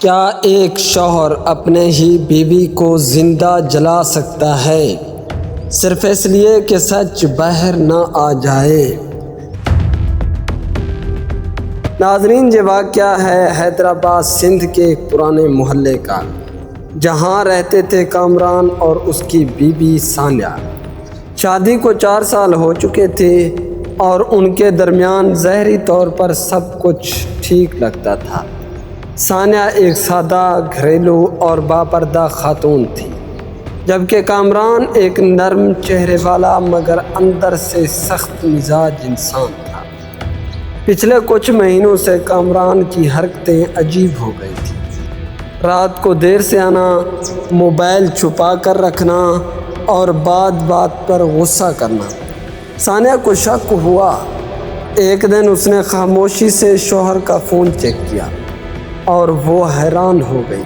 کیا ایک شوہر اپنے ہی بیوی کو زندہ جلا سکتا ہے صرف اس لیے کہ سچ باہر نہ آ جائے؟ ناظرین، یہ واقعہ ہے حیدرآباد سندھ کے ایک پرانے محلے کا، جہاں رہتے تھے کامران اور اس کی بیوی ثانیہ۔ شادی کو 4 سال ہو چکے تھے اور ان کے درمیان ظاہری طور پر سب کچھ ٹھیک لگتا تھا۔ ثانیہ ایک سادہ، گھریلو اور باپردہ خاتون تھی، جبکہ کامران ایک نرم چہرے والا مگر اندر سے سخت مزاج انسان تھا۔ پچھلے کچھ مہینوں سے کامران کی حرکتیں عجیب ہو گئی تھیں۔ رات کو دیر سے آنا، موبائل چھپا کر رکھنا اور بات بات پر غصہ کرنا۔ ثانیہ کو شک ہوا۔ ایک دن اس نے خاموشی سے شوہر کا فون چیک کیا اور وہ حیران ہو گئی۔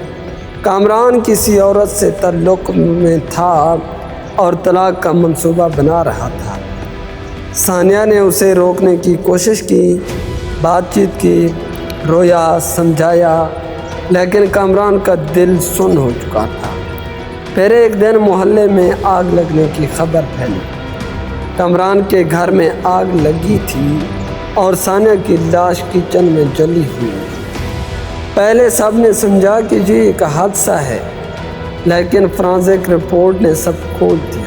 کامران کسی عورت سے تعلق میں تھا اور طلاق کا منصوبہ بنا رہا تھا۔ ثانیہ نے اسے روکنے کی کوشش کی، بات چیت کی، رویا، سمجھایا، لیکن کامران کا دل سن ہو چکا تھا۔ پھر ایک دن محلے میں آگ لگنے کی خبر پھیلی۔ کامران کے گھر میں آگ لگی تھی اور ثانیہ کی لاش کچن میں جلی ہوئی۔ پہلے سب نے سمجھا کہ یہ ایک حادثہ ہے، لیکن فورینسک رپورٹ نے سب کھول دیا۔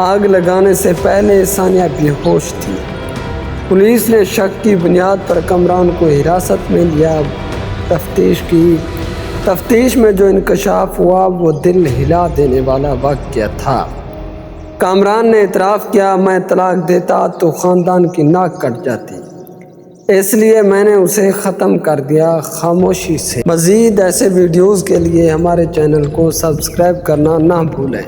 آگ لگانے سے پہلے ثانیہ بے ہوش تھی۔ پولیس نے شک کی بنیاد پر کامران کو حراست میں لیا، تفتیش کی۔ تفتیش میں جو انکشاف ہوا وہ دل ہلا دینے والا واقعہ تھا۔ کامران نے اعتراف کیا، میں طلاق دیتا تو خاندان کی ناک کٹ جاتی، اس لیے میں نے اسے ختم کر دیا، خاموشی سے۔ مزید ایسے ویڈیوز کے لیے ہمارے چینل کو سبسکرائب کرنا نہ بھولیں۔